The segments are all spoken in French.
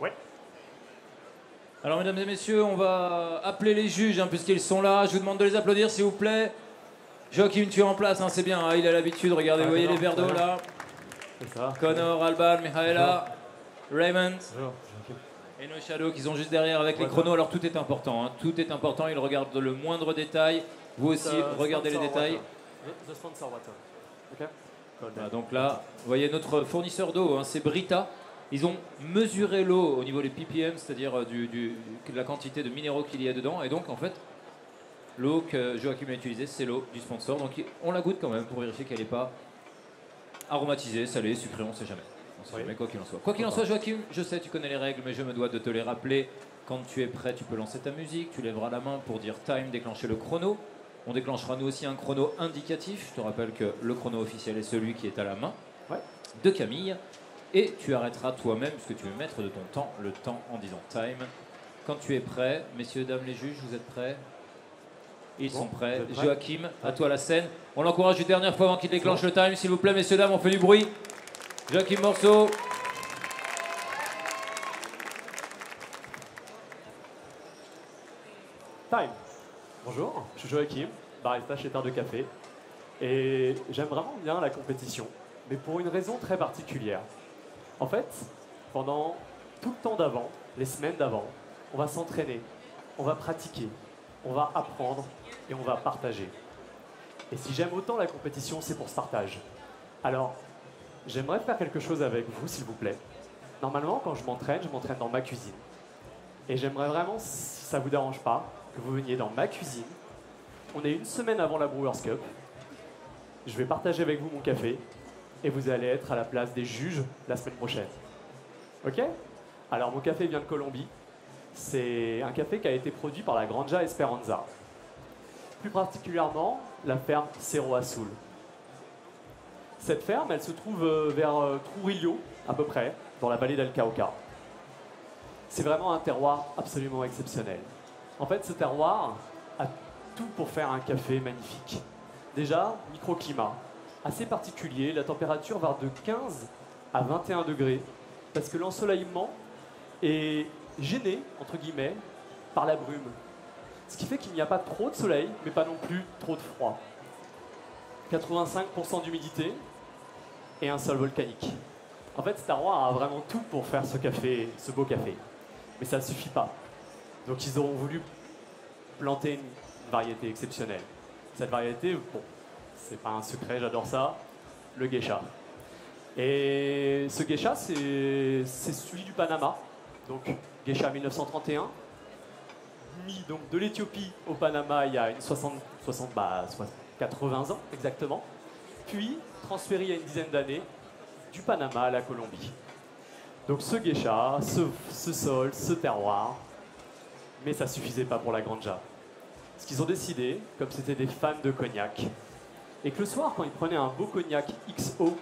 Ouais. Alors, mesdames et messieurs, on va appeler les juges, puisqu'ils sont là. Je vous demande de les applaudir, s'il vous plaît. Joachim, tu es en place, c'est bien, il a l'habitude. Regardez, vous voyez les verres d'eau, là. Ça. Connor, Alban, Michaela, Raymond Bonjour. et nos shadows qui sont juste derrière avec les chronos. Alors, tout est important, tout est important. Ils regardent le moindre détail. Vous aussi, regardez les détails. The sponsor water. Ok. Voilà, donc là, vous voyez notre fournisseur d'eau, c'est Brita. Ils ont mesuré l'eau au niveau des ppm, c'est-à-dire de la quantité de minéraux qu'il y a dedans. Et donc, en fait, l'eau que Joachim a utilisée, c'est l'eau du sponsor. Donc, on la goûte quand même pour vérifier qu'elle n'est pas aromatisée, salée, sucrée, on ne sait jamais. On sait jamais, quoi qu'il en soit. Quoi qu'il en soit, Joachim, je sais, tu connais les règles, mais je me dois de te les rappeler. Quand tu es prêt, tu peux lancer ta musique, tu lèveras la main pour dire time, déclencher le chrono. On déclenchera nous aussi un chrono indicatif. Je te rappelle que le chrono officiel est celui qui est à la main de Camille. Et tu arrêteras toi-même, puisque tu es maître de ton temps, le temps en disant time. Quand tu es prêt, messieurs, dames, les juges, vous êtes prêts? Ils sont prêts. Joachim, à toi la scène. On l'encourage une dernière fois avant qu'il déclenche le time, s'il vous plaît, messieurs, dames, on fait du bruit. Joachim Morceau. Time. Bonjour, je suis Joachim, barista chez Terre de Café. Et j'aime vraiment bien la compétition, mais pour une raison très particulière. En fait, pendant tout le temps d'avant, les semaines d'avant, on va s'entraîner, on va pratiquer, on va apprendre et on va partager. Et si j'aime autant la compétition, c'est pour ce partage. Alors, j'aimerais faire quelque chose avec vous, s'il vous plaît. Normalement, quand je m'entraîne dans ma cuisine. Et j'aimerais vraiment, si ça ne vous dérange pas, que vous veniez dans ma cuisine. On est une semaine avant la Brewers Cup. Je vais partager avec vous mon café et vous allez être à la place des juges la semaine prochaine. Ok? Alors mon café vient de Colombie. C'est un café qui a été produit par la Granja Esperanza. Plus particulièrement, la ferme Cerro Azul. Cette ferme, elle se trouve vers Trujillo, à peu près, dans la vallée del Cauca. C'est vraiment un terroir absolument exceptionnel. En fait, ce terroir a tout pour faire un café magnifique. Déjà, microclimat, assez particulier, la température va de 15 à 21 degrés, parce que l'ensoleillement est gêné, entre guillemets, par la brume. Ce qui fait qu'il n'y a pas trop de soleil, mais pas non plus trop de froid. 85% d'humidité et un sol volcanique. En fait, ce terroir a vraiment tout pour faire ce café, ce beau café. Mais ça ne suffit pas. Donc ils ont voulu planter une variété exceptionnelle. Cette variété, bon, c'est pas un secret, j'adore ça, le geisha. Et ce geisha, c'est celui du Panama. Donc geisha 1931, mis donc de l'Éthiopie au Panama il y a une 80 ans exactement, puis transféré il y a une dizaine d'années du Panama à la Colombie. Donc ce geisha, ce sol, ce terroir, mais ça suffisait pas pour la Granja. Ce qu'ils ont décidé, comme c'était des fans de cognac, et que le soir, quand ils prenaient un beau cognac XO,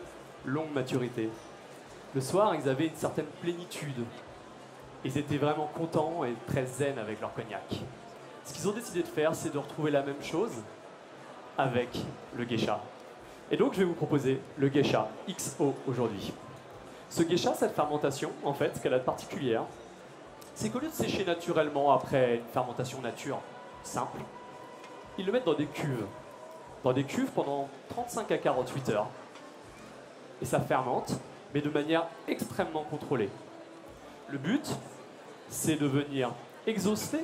longue maturité, le soir, ils avaient une certaine plénitude. Ils étaient vraiment contents et très zen avec leur cognac. Ce qu'ils ont décidé de faire, c'est de retrouver la même chose avec le geisha. Et donc, je vais vous proposer le geisha XO aujourd'hui. Ce geisha, cette fermentation, en fait, ce qu'elle a de particulière, c'est qu'au lieu de sécher naturellement après une fermentation nature simple, ils le mettent dans des cuves. Dans des cuves pendant 35 à 48 heures. Et ça fermente, mais de manière extrêmement contrôlée. Le but, c'est de venir exhauster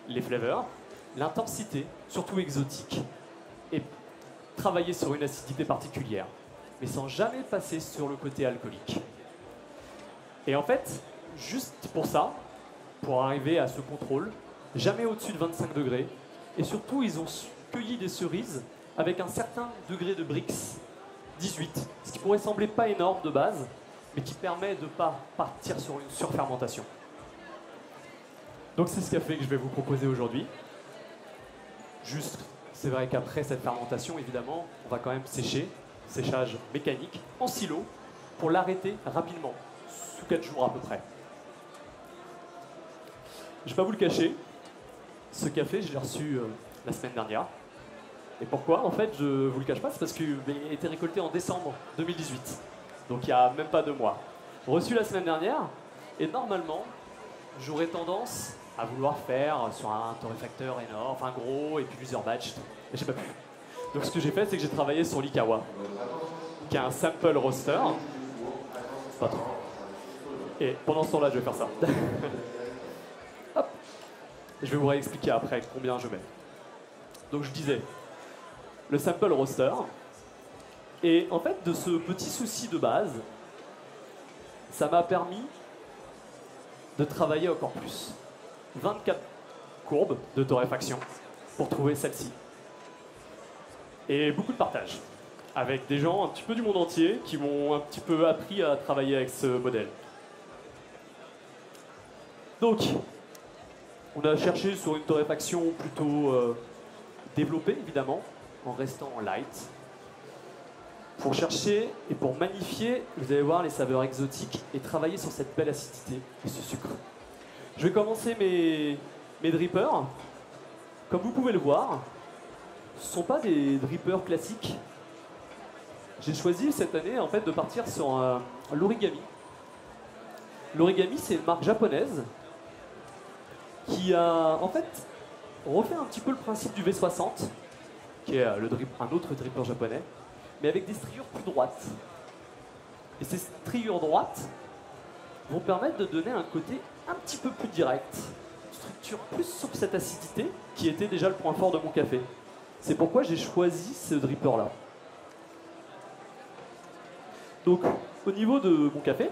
les flavors, l'intensité, surtout exotique, et travailler sur une acidité particulière, mais sans jamais passer sur le côté alcoolique. Et en fait, juste pour ça, pour arriver à ce contrôle, jamais au-dessus de 25 degrés, et surtout, ils ont cueilli des cerises avec un certain degré de Brix, 18, ce qui pourrait sembler pas énorme de base, mais qui permet de ne pas partir sur une surfermentation. Donc c'est ce café que je vais vous proposer aujourd'hui. Juste, c'est vrai qu'après cette fermentation, évidemment, on va quand même sécher, séchage mécanique, en silo, pour l'arrêter rapidement, sous 4 jours à peu près. Je ne vais pas vous le cacher, ce café, je l'ai reçu la semaine dernière. Et pourquoi? En fait, je ne vous le cache pas, c'est parce qu'il a été récolté en décembre 2018. Donc il n'y a même pas 2 mois. Reçu la semaine dernière, Et normalement, j'aurais tendance à vouloir faire sur un torréfacteur énorme, enfin gros, et puis plusieurs batchs. Mais j'ai pas pu. Donc ce que j'ai fait, c'est que j'ai travaillé sur l'Ikawa, qui est un sample roaster. Pas trop. Et pendant ce temps-là, je vais faire ça. Hop. Je vais vous réexpliquer après combien je mets. Donc je disais, le sample roaster. Et en fait, de ce petit souci de base, ça m'a permis de travailler encore plus. 24 courbes de torréfaction pour trouver celle-ci. Et beaucoup de partage avec des gens un petit peu du monde entier qui m'ont un petit peu appris à travailler avec ce modèle. Donc, on a cherché sur une torréfaction plutôt développée, évidemment, en restant en light. Pour chercher et pour magnifier, vous allez voir les saveurs exotiques et travailler sur cette belle acidité et ce sucre. Je vais commencer mes drippers. Comme vous pouvez le voir, ce ne sont pas des drippers classiques. J'ai choisi cette année en fait, de partir sur l'origami. L'origami, c'est une marque japonaise qui a en fait refait un petit peu le principe du V60, qui est un autre dripper japonais, mais avec des striures plus droites. Et ces striures droites vont permettre de donner un côté un petit peu plus direct, une structure plus sur cette acidité qui était déjà le point fort de mon café. C'est pourquoi j'ai choisi ce dripper-là. Donc, au niveau de mon café,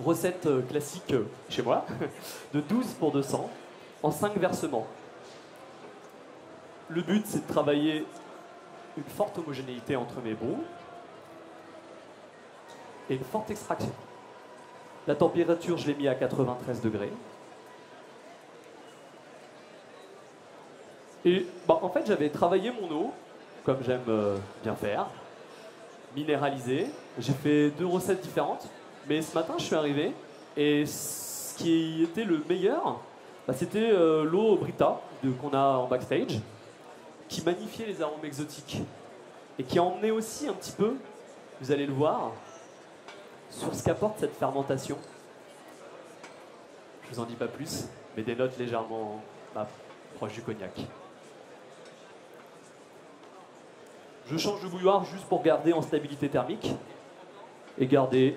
recette classique chez moi, de 12 pour 200, en 5 versements. Le but, c'est de travailler une forte homogénéité entre mes brous et une forte extraction. La température, je l'ai mis à 93 degrés. Et en fait, j'avais travaillé mon eau, comme j'aime bien faire, minéralisé. J'ai fait 2 recettes différentes, mais ce matin, je suis arrivé, et ce qui était le meilleur, c'était l'eau Brita qu'on a en backstage, qui magnifiait les arômes exotiques, et qui emmenait aussi un petit peu, vous allez le voir, sur ce qu'apporte cette fermentation. Je vous en dis pas plus, mais des notes légèrement proches du cognac. Je change de bouilloire juste pour garder en stabilité thermique et garder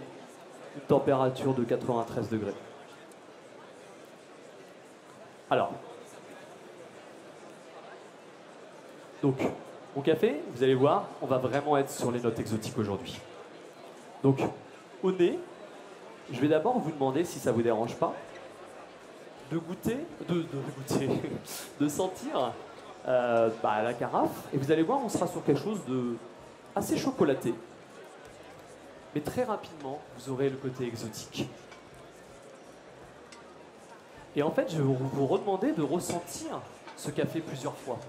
une température de 93 degrés. Alors, donc, mon café, vous allez voir, on va vraiment être sur les notes exotiques aujourd'hui. Donc, au nez, je vais d'abord vous demander, si ça ne vous dérange pas, de goûter, de sentir la carafe. Et vous allez voir, on sera sur quelque chose de assez chocolaté. Mais très rapidement, vous aurez le côté exotique. Et en fait, je vais vous redemander de ressentir ce café plusieurs fois.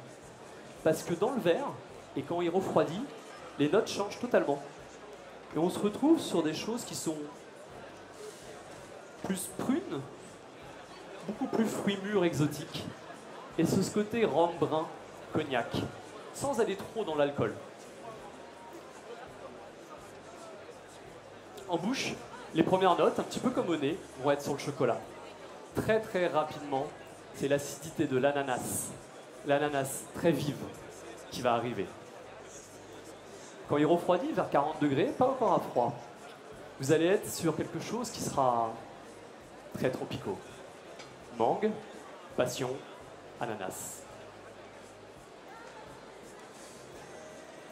Parce que dans le verre, et quand il refroidit, les notes changent totalement. Et on se retrouve sur des choses qui sont plus prunes, beaucoup plus fruits mûrs exotiques. Et ce côté rhum brun, cognac, sans aller trop dans l'alcool. En bouche, les premières notes, un petit peu comme au nez, vont être sur le chocolat. Très très rapidement, c'est l'acidité de l'ananas. L'ananas très vive qui va arriver. Quand il refroidit vers 40 degrés, pas encore à froid, vous allez être sur quelque chose qui sera très tropicaux. Mangue, passion, ananas.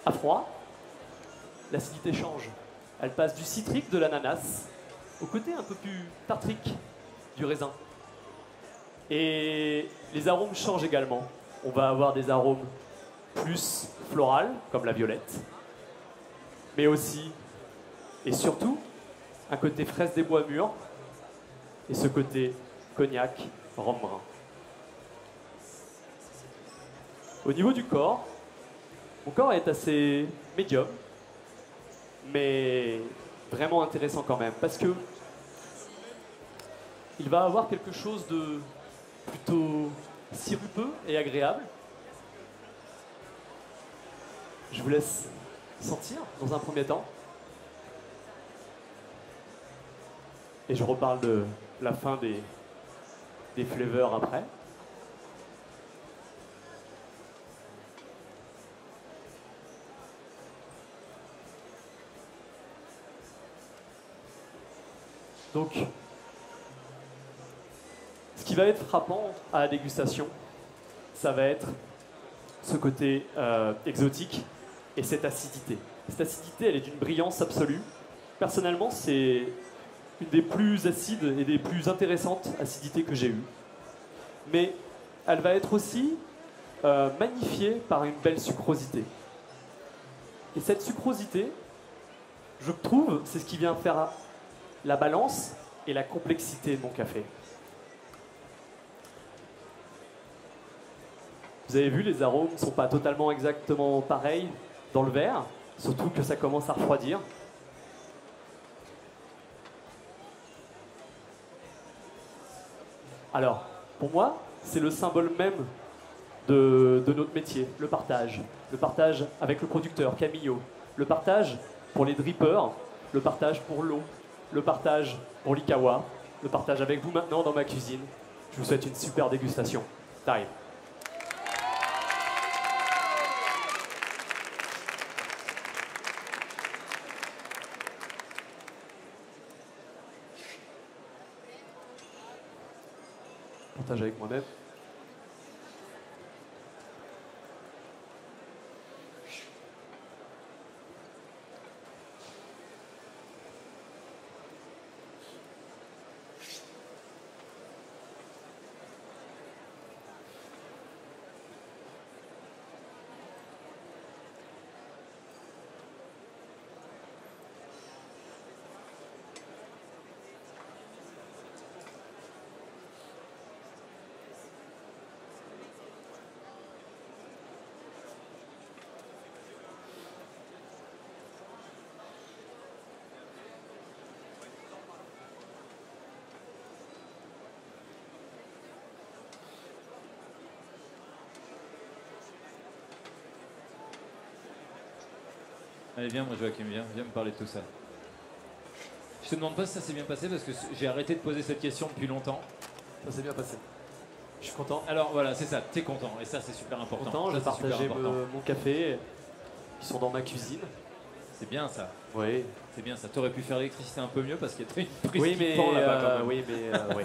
À froid, l'acidité change. Elle passe du citrique de l'ananas au côté un peu plus tartrique du raisin. Et les arômes changent également. On va avoir des arômes plus floraux, comme la violette, mais aussi, et surtout, un côté fraise des bois mûrs et ce côté cognac, rhum brun. Au niveau du corps, mon corps est assez médium, mais vraiment intéressant quand même, parce que il va avoir quelque chose de plutôt sirupeux et agréable. Je vous laisse sentir dans un premier temps. Et je reparle de la fin des flavors après. Donc, ce qui va être frappant à la dégustation, ça va être ce côté exotique et cette acidité. Cette acidité, elle est d'une brillance absolue. Personnellement, c'est une des plus acides et des plus intéressantes acidités que j'ai eues. Mais elle va être aussi magnifiée par une belle sucrosité. Et cette sucrosité, je trouve, c'est ce qui vient faire la balance et la complexité de mon café. Vous avez vu, les arômes ne sont pas totalement exactement pareils dans le verre, surtout que ça commence à refroidir. Alors, pour moi, c'est le symbole même de notre métier, le partage. Le partage avec le producteur, Camillo. Le partage pour les drippers, le partage pour l'eau, le partage pour l'Ikawa, le partage avec vous maintenant dans ma cuisine. Je vous souhaite une super dégustation. Time. Partage avec moi-même. Allez, viens, moi Joachim, viens me parler de tout ça. Je te demande pas si ça s'est bien passé parce que j'ai arrêté de poser cette question depuis longtemps. Ça s'est bien passé. Je suis content. Alors voilà, c'est ça, t'es content et ça c'est super important. Content, ça, j'ai partagé mon café, qui sont dans ma cuisine. C'est bien ça. Oui. C'est bien ça. T'aurais pu faire l'électricité un peu mieux parce qu'il y a une prise Oui, qui mais pend là-bas quand même. oui, mais oui.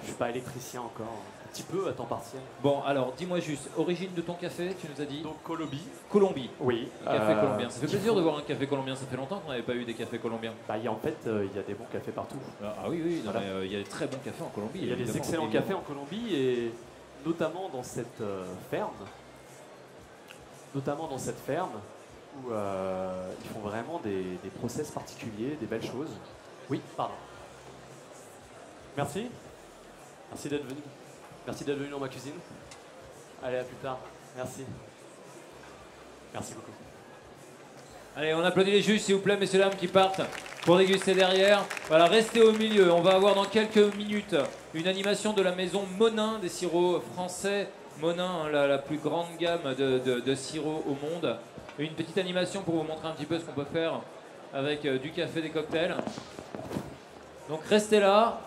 Je suis pas électricien encore. Un petit peu à temps partiel. Bon, alors dis-moi juste, origine de ton café, tu nous as dit Donc Colombie. Colombie. Oui. Un café colombien. Ça fait plaisir de voir un café colombien. Ça fait longtemps qu'on n'avait pas eu des cafés colombiens. Bah, en fait, il y a des bons cafés partout. Ah oui, oui. Voilà. Il y a des très bons cafés en Colombie. Il y a des excellents cafés en Colombie et notamment dans cette ferme. Notamment dans cette ferme où ils font vraiment des process particuliers, des belles choses. Oui, pardon. Merci. Merci d'être venu. Merci d'être venu dans ma cuisine. Allez, à plus tard. Merci. Merci beaucoup. Allez, on applaudit les juges, s'il vous plaît, messieurs, dames, qui partent pour déguster derrière. Voilà, restez au milieu. On va avoir dans quelques minutes une animation de la maison Monin des sirops français. Monin, la plus grande gamme de sirops au monde. Une petite animation pour vous montrer un petit peu ce qu'on peut faire avec du café, des cocktails. Donc restez là.